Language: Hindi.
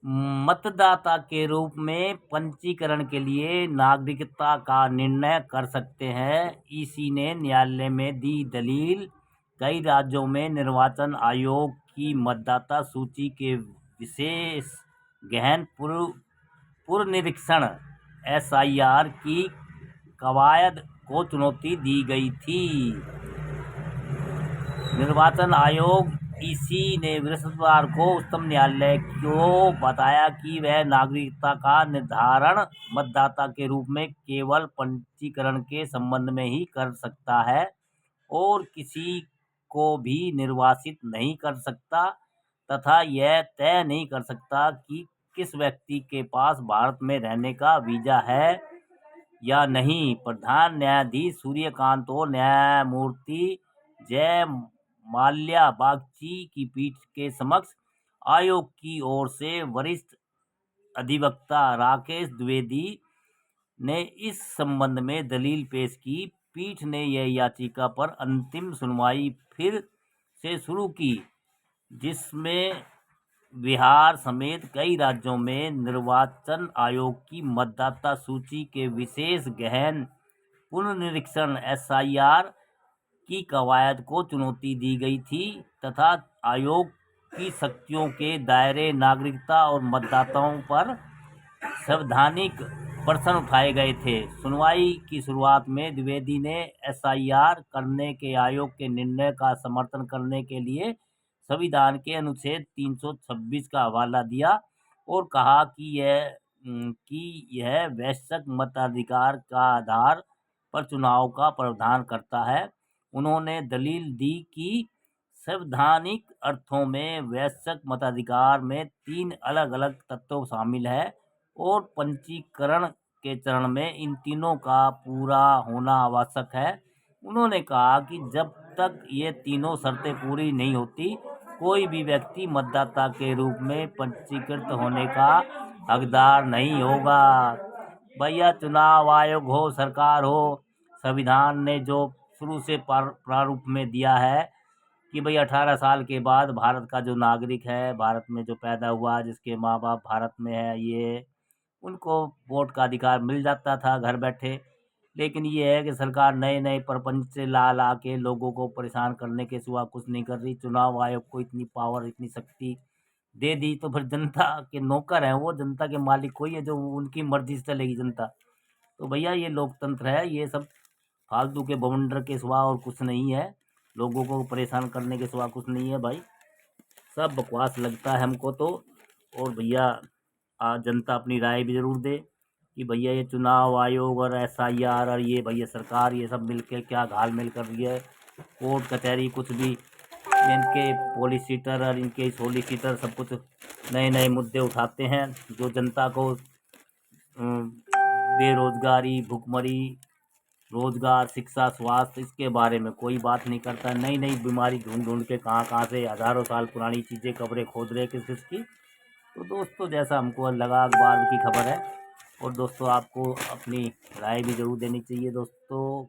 मतदाता के रूप में पंजीकरण के लिए नागरिकता का निर्णय कर सकते हैं। ईसी ने न्यायालय में दी दलील। कई राज्यों में निर्वाचन आयोग की मतदाता सूची के विशेष गहन पुनरीक्षण (एसआईआर) की कवायद को चुनौती दी गई थी। निर्वाचन आयोग ईसी ने बृहस्पतिवार को उच्चतम न्यायालय को बताया कि वह नागरिकता का निर्धारण मतदाता के रूप में केवल पंजीकरण के संबंध में ही कर सकता है और किसी को भी निर्वासित नहीं कर सकता तथा यह तय नहीं कर सकता कि किस व्यक्ति के पास भारत में रहने का वीजा है या नहीं। प्रधान न्यायाधीश सूर्यकांत और न्यायमूर्ति जय माल्या बागची की पीठ के समक्ष आयोग की ओर से वरिष्ठ अधिवक्ता राकेश द्विवेदी ने इस संबंध में दलील पेश की। पीठ ने यह याचिका पर अंतिम सुनवाई फिर से शुरू की, जिसमें बिहार समेत कई राज्यों में निर्वाचन आयोग की मतदाता सूची के विशेष गहन पुनरीक्षण (एसआईआर) की कवायद को चुनौती दी गई थी तथा आयोग की शक्तियों के दायरे, नागरिकता और मतदाताओं पर संवैधानिक प्रश्न उठाए गए थे। सुनवाई की शुरुआत में द्विवेदी ने एसआईआर करने के आयोग के निर्णय का समर्थन करने के लिए संविधान के अनुच्छेद 326 का हवाला दिया और कहा कि यह वैश्विक मताधिकार का आधार पर चुनाव का प्रावधान करता है। उन्होंने दलील दी कि संवैधानिक अर्थों में वैश्विक मताधिकार में 3 अलग-अलग तत्व शामिल हैं और पंजीकरण के चरण में इन तीनों का पूरा होना आवश्यक है। उन्होंने कहा कि जब तक ये तीनों शर्तें पूरी नहीं होती, कोई भी व्यक्ति मतदाता के रूप में पंजीकृत होने का हकदार नहीं होगा। भैया, चुनाव आयोग हो, सरकार हो, संविधान ने जो शुरू से प्रारूप में दिया है कि भाई 18 साल के बाद भारत का जो नागरिक है, भारत में जो पैदा हुआ, जिसके माँ बाप भारत में है, ये उनको वोट का अधिकार मिल जाता था घर बैठे। लेकिन ये है कि सरकार नए प्रपंच से ला के लोगों को परेशान करने के सिवा कुछ नहीं कर रही। चुनाव आयोग को इतनी पावर, इतनी शक्ति दे दी तो फिर जनता के नौकर हैं वो, जनता के मालिक कोई है जो उनकी मर्जी से चलेगी जनता। तो भैया, ये लोकतंत्र है, ये सब फालतू के बवंडर के सिवा और कुछ नहीं है। लोगों को परेशान करने के सिवा कुछ नहीं है भाई, सब बकवास लगता है हमको तो। और भैया, जनता अपनी राय भी ज़रूर दे कि भैया ये चुनाव आयोग और एसआईआर और ये भैया सरकार, ये सब मिलके क्या घाल-मेल कर रही है। कोर्ट कचहरी कुछ भी, इनके पॉलिसीटर और इनके सोलिसिटर सब कुछ नए मुद्दे उठाते हैं जो जनता को बेरोजगारी, भुखमरी, रोजगार, शिक्षा, स्वास्थ्य, इसके बारे में कोई बात नहीं करता। नई बीमारी ढूंढ के कहाँ से हज़ारों साल पुरानी चीज़ें, कब्रें खोद रहे किस की। तो दोस्तों, जैसा हमको लगा अखबार की खबर है, और दोस्तों आपको अपनी राय भी ज़रूर देनी चाहिए दोस्तों।